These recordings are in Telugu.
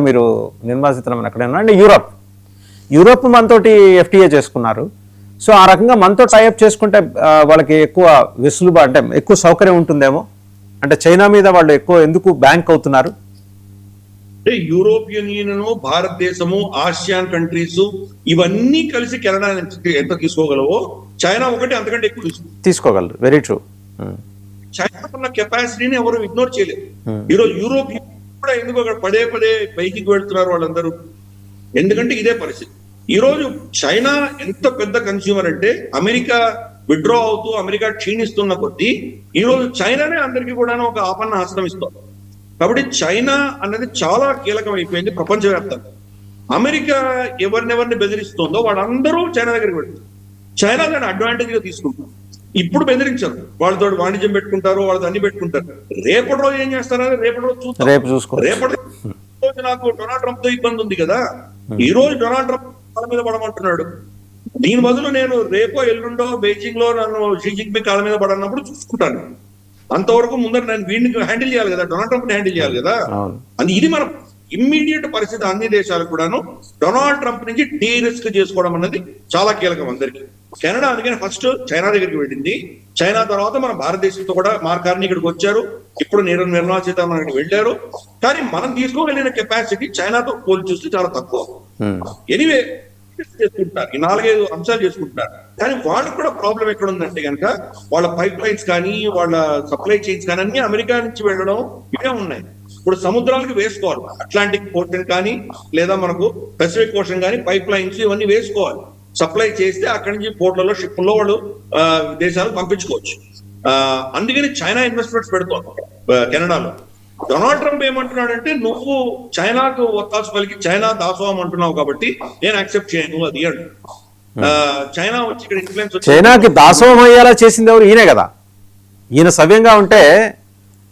మీరు నిర్మలా సీతారామన్ ఎక్కడైనా అంటే యూరోప్ మనతోటి ఎఫ్టీఏ చేసుకున్నారు. సో ఆ రకంగా మనతో టైఅప్ చేసుకుంటే వాళ్ళకి ఎక్కువ వెసులుబాటు అంటే ఎక్కువ సౌకర్యం ఉంటుందేమో. అంటే చైనా మీద వాళ్ళు ఎక్కువ ఎందుకు బ్యాంక్ అవుతున్నారు? అంటే యూరోపియన్ యూనియన్, భారతదేశము, ఆసియాన్ కంట్రీస్ ఇవన్నీ కలిసి కెనడా ఎంత తీసుకోగలవో చైనా ఒకటి అంతకంటే ఎక్కువ తీసుకోగలరు. Very true. చైనా ఉన్న కెపాసిటీని ఎవరు ఇగ్నోర్ చేయలేదు. ఈరోజు యూరోప్ కూడా ఎందుకు అక్కడ పదే పైకి వెళ్తున్నారు వాళ్ళందరూ, ఎందుకంటే ఇదే పరిస్థితి. ఈ రోజు చైనా ఎంత పెద్ద కన్స్యూమర్ అంటే అమెరికా విత్డ్రా అవుతూ అమెరికా క్షీణిస్తున్న కొద్దీ ఈ రోజు చైనానే అందరికీ కూడా ఒక ఆపన్న హస్తం ఇస్తుంది. కాబట్టి చైనా అన్నది చాలా కీలకం అయిపోయింది ప్రపంచవ్యాప్తంగా. అమెరికా ఎవరినెవరిని బెదిరిస్తుందో వాళ్ళందరూ చైనా దగ్గరికి వెళ్తారు. చైనా దాన్ని అడ్వాంటేజ్ గా తీసుకుంటారు. ఇప్పుడు బెదిరించరు, వాళ్ళతో వాణిజ్యం పెట్టుకుంటారు, వాళ్ళతో అన్ని పెట్టుకుంటారు. రేపటి రోజు ఏం చేస్తారని రేపటి రోజు చూస్తారు. రేపటి రోజు నాకు డొనాల్డ్ ట్రంప్ తో ఇబ్బంది ఉంది కదా, ఈ రోజు డొనాల్డ్ ట్రంప్ కాళ్ళ మీద పడమంటున్నాడు. దీని బదులు నేను రేపో ఎల్లుండో బీజింగ్ లో నన్ను షీ జిన్పింగ్ కాళ్ళ మీద పడన్నప్పుడు చూసుకుంటాను. అంతవరకు ముందర నేను వీడిని హ్యాండిల్ చేయాలి కదా, డొనాల్డ్ ట్రంప్ ని హ్యాండిల్ చేయాలి కదా. ఇది మనం ఇమ్మీడియట్ పరిస్థితి. అన్ని దేశాలకు కూడాను డొనాల్డ్ ట్రంప్ నుంచి డీ రిస్క్ చేసుకోవడం అన్నది చాలా కీలకం అందరికి. కెనడా అందుకని ఫస్ట్ చైనా దగ్గరికి వెళ్ళింది. చైనా తర్వాత మన భారతదేశంతో కూడా మార్క్ కార్నీ ఇక్కడికి వచ్చారు. ఇప్పుడు నిర్మలా సీతారామన్ అక్కడికి వెళ్ళారు. కానీ మనం తీసుకోగలిగిన కెపాసిటీ చైనాతో పోల్చి చూస్తే చాలా తక్కువ. ఎనీవే చేసుకుంటారు, ఈ 4-5 అంశాలు చేసుకుంటున్నారు. కానీ వాళ్ళకి కూడా ప్రాబ్లం ఎక్కడ ఉందంటే కనుక వాళ్ళ పైప్ లైన్స్ కానీ వాళ్ళ సప్లై చైన్స్ కానీ అన్ని అమెరికా నుంచి వెళ్ళడం ఇవే ఉన్నాయి. ఇప్పుడు సముద్రాలకు వేసుకోవాలి, అట్లాంటిక్ ఓషన్ కానీ లేదా మనకు పెసిఫిక్ ఓషన్ కానీ పైప్ లైన్స్ ఇవన్నీ వేసుకోవాలి. సప్లై చేస్తే అక్కడి నుంచి పోర్ట్లలో షిప్లో వాళ్ళు దేశాలకు పంపించుకోవచ్చు. అందుకని చైనా ఇన్వెస్ట్మెంట్స్ పెడుతోంది కెనడాలో. డొనాల్డ్ ట్రంప్ ఏమంటున్నాడంటే నువ్వు చైనాకు ఒత్తాసు పలికి చైనా దాసోహం అంటున్నావు కాబట్టి నేను యాక్సెప్ట్ చేయను అది అంటు. చైనా వచ్చి ఇక్కడ ఇన్ఫ్లుయెన్స్ చైనాకి దాసోహం అయ్యేలా చేసింది ఎవరు? ఈయనే కదా. ఈయన సవ్యంగా ఉంటే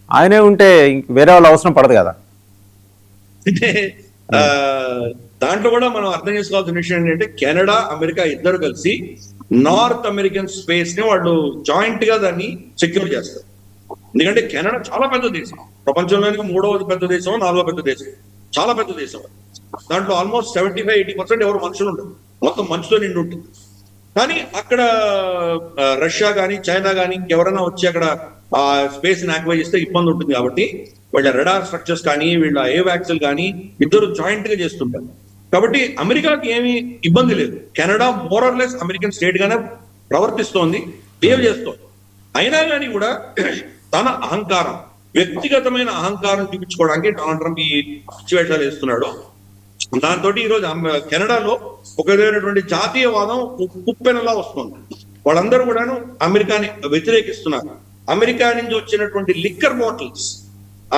ఆయనే ఉంటే వేరే వాళ్ళ అవసరం పడదు కదా. అంటే దాంట్లో కూడా మనం అర్థం చేసుకోవాల్సిన విషయం ఏంటంటే కెనడా అమెరికా ఇద్దరు కలిసి నార్త్ అమెరికన్ స్పేస్ ని వాళ్ళు జాయింట్ గా దాన్ని సెక్యూర్ చేస్తారు. ఎందుకంటే కెనడా చాలా పెద్ద దేశం, ప్రపంచంలోనికి 3వ పెద్ద దేశం, 4వ పెద్ద దేశం, చాలా పెద్ద దేశం. దాంట్లో ఆల్మోస్ట్ 75-80% ఎవరు మనుషులు ఉండరు, మొత్తం మంచుతో నిండి ఉంటుంది. కానీ అక్కడ రష్యా కానీ చైనా కానీ ఎవరైనా వచ్చి అక్కడ ఆ స్పేస్ ని ఆక్యుపై చేస్తే ఇబ్బంది ఉంటుంది. కాబట్టి వీళ్ళ రెడార్ స్ట్రక్చర్స్ కానీ వీళ్ళ ఏవాక్సల్ కానీ ఇద్దరు జాయింట్ గా చేస్తుంటారు. కాబట్టి అమెరికాకి ఏమీ ఇబ్బంది లేదు. కెనడా మోరర్లెస్ అమెరికన్ స్టేట్ గానే ప్రవర్తిస్తోంది, బిహేవ్ చేస్తోంది. అయినా కానీ కూడా తన అహంకారం, వ్యక్తిగతమైన అహంకారం చూపించుకోవడానికి డొనాల్డ్ ట్రంప్ ఈ సిచ్యువేషన్లు వేస్తున్నాడు. దాంతో ఈరోజు కెనడాలో ఒక విధమైనటువంటి జాతీయవాదం కుప్పెనలా వస్తుంది. వాళ్ళందరూ కూడాను అమెరికాని వ్యతిరేకిస్తున్నారు. అమెరికా నుంచి వచ్చినటువంటి లిక్కర్ బాటిల్స్,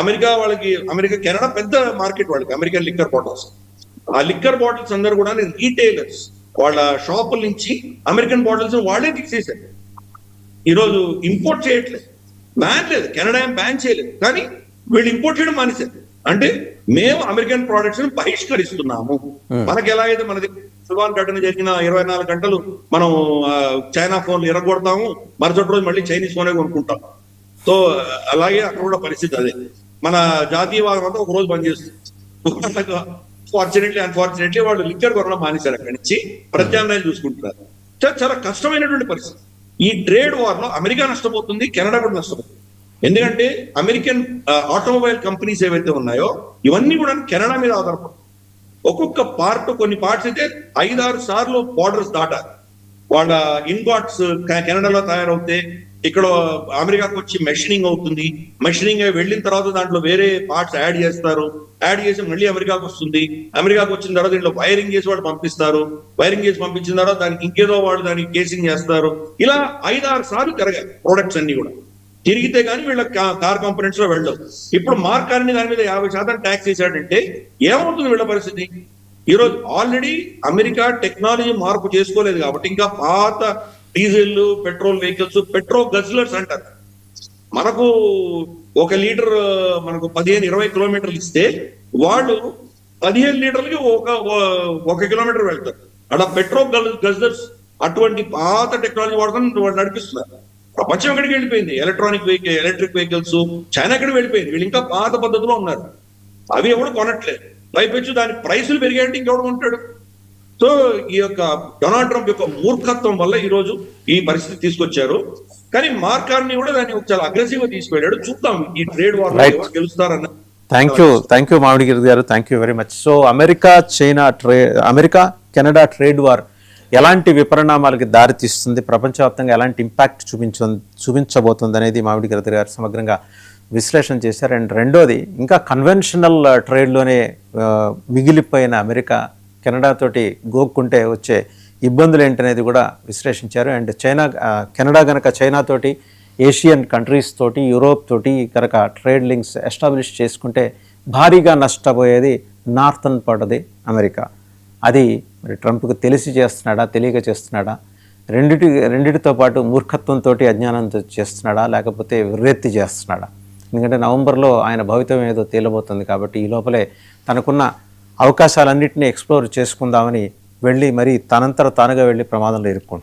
అమెరికా కెనడా పెద్ద మార్కెట్ వాళ్ళకి అమెరికన్ లిక్కర్ బాటిల్స్. ఆ లిక్కర్ బాటిల్స్ అందరూ కూడా రీటైలర్స్ వాళ్ళ షాపుల నుంచి అమెరికన్ బాటిల్స్ వాళ్ళే తీసేశారు. ఈరోజు ఇంపోర్ట్ చేయట్లేదు, బ్యాన్ లేదు, కెనడా ఏం బ్యాన్ చేయలేదు, కానీ వీళ్ళు ఇంపోర్ట్ చేయడం మానేశారు. అంటే మేము అమెరికన్ ప్రొడక్ట్స్ ని బహిష్కరిస్తున్నాము. మనకి ఎలా అయితే మనది సుల్వాన్ ఘటన జరిగిన 24 గంటలు మనం చైనా ఫోన్లు ఎరగొడతాము, మరుసటి రోజు మళ్ళీ చైనీస్ ఫోనే కొనుక్కుంటాం. సో అలాగే అక్కడ కూడా పరిస్థితి అదే. మన జాతీయవాదం అంతా ఒక రోజు పనిచేస్తుంది. అన్ఫార్చునేట్లీ వాళ్ళు లిక్కర్ కొనడం మానేశారు. అక్కడి నుంచి ప్రత్యామ్నాయాలు చూసుకుంటున్నారు. చాలా కష్టమైనటువంటి పరిస్థితి. ఈ ట్రేడ్ వార్ లో అమెరికా నష్టపోతుంది, కెనడా కూడా నష్టపోతుంది. ఎందుకంటే అమెరికన్ ఆటోమొబైల్ కంపెనీస్ ఏవైతే ఉన్నాయో ఇవన్నీ కూడా కెనడా మీద ఆధారపడుతుంది. ఒక్కొక్క పార్ట్, కొన్ని పార్ట్స్ అయితే 5-6 సార్లు బార్డర్స్ దాటారు. వాళ్ళ ఇన్గాట్స్ కెనడాలో తయారవుతే ఇక్కడ అమెరికాకు వచ్చి మెషినింగ్ అవుతుంది. మెషినింగ్ వెళ్ళిన తర్వాత దాంట్లో వేరే పార్ట్స్ యాడ్ చేస్తారు. యాడ్ చేసి మళ్ళీ అమెరికాకు వస్తుంది. అమెరికాకు వచ్చిన తర్వాత దీంట్లో వైరింగ్ చేసి వాళ్ళు పంపిస్తారు. వైరింగ్ చేసి పంపించిన తర్వాత దానికి ఇంకేదో వాళ్ళు దానికి కేసింగ్ చేస్తారు. ఇలా 5-6 సార్లు తిరగాలి ప్రొడక్ట్స్ అన్ని కూడా. తిరిగితే కానీ వీళ్ళ కార్ కాంపోనెంట్స్ లో వెళ్ళవు. ఇప్పుడు మార్క్ కార్నీ దాని మీద 50% ట్యాక్స్ వేసాడంటే ఏమవుతుంది వీళ్ళ పరిస్థితి? ఈరోజు ఆల్రెడీ అమెరికా టెక్నాలజీ మార్పు చేసుకోలేదు కాబట్టి ఇంకా పాత డీజిల్, పెట్రోల్ వెహికల్స్, పెట్రోల్ గజ్లర్స్ అంటారు. మనకు 1 లీటర్ మనకు 15-20 కిలోమీటర్లు ఇస్తే వాళ్ళు 15 లీటర్లకి 1 కిలోమీటర్ వెళ్తారు. అలా పెట్రోల్ గజ్లర్స్ అటువంటి పాత టెక్నాలజీ వాడుకొని వాళ్ళు నడిపిస్తున్నారు. ప్రపంచం ఎక్కడికి వెళ్ళిపోయింది? ఎలక్ట్రిక్ వెహికల్స్ చైనా ఎక్కడికి వెళ్ళిపోయింది. వీళ్ళు ఇంకా పాత పద్ధతిలో ఉన్నారు. అవి ఎవరు కొనట్లేదు. పైపెచ్చు దాని ప్రైసులు పెరిగాయంటే ఇంకెవడు ఉంటాడు. సో ఈ యొక్క డొనాల్డ్ ట్రంప్ యొక్క మూర్ఖత్వం వల్ల ఈ రోజు ఈ పరిస్థితి తీసుకొచ్చారు. కానీ మార్కాన్ని కూడా దాన్ని చాలా అగ్రెసివ్ గా తీసుకెళ్ళాడు. చూద్దాం ఈ ట్రేడ్ వార్ ఎవరు గెలుస్తారన్న. థ్యాంక్ యూ మామిడిగిరి గారు, thank you very much. So America Canada trade war ఎలాంటి విపరిణామాలకి దారి తీస్తుంది, ప్రపంచవ్యాప్తంగా ఎలాంటి ఇంపాక్ట్ చూపించబోతుంది అనేది మామిడిగిరి గారు సమగ్రంగా విశ్లేషణ చేశారు. అండ్ రెండోది, ఇంకా కన్వెన్షనల్ ట్రేడ్లోనే మిగిలిపోయిన అమెరికా కెనడాతోటి గోక్కుంటే వచ్చే ఇబ్బందులు ఏంటనేది కూడా విశ్లేషించారు. అండ్ కెనడా కనుక చైనాతోటి, ఏషియన్ కంట్రీస్ తోటి, యూరోప్ తోటి కనుక ట్రేడ్ లింక్స్ ఎస్టాబ్లిష్ చేసుకుంటే భారీగా నష్టపోయేది నార్థన్ పార్ట్ అమెరికా. అది మరి ట్రంప్కి తెలిసి చేస్తున్నాడా, తెలియక చేస్తున్నాడా, రెండిటితో పాటు మూర్ఖత్వంతో, అజ్ఞానంతో చేస్తున్నాడా, లేకపోతే విర్రెత్తి చేస్తున్నాడా? ఎందుకంటే నవంబర్లో ఆయన భవితవ్యం ఏదో తేలబోతుంది కాబట్టి ఈ లోపలే తనకున్న అవకాశాలన్నింటినీ ఎక్స్ప్లోర్ చేసుకుందామని వెళ్ళి మరి తనంతట తానుగా వెళ్ళి ప్రమాదంలో ఇరుక్కుంటున్నాడు.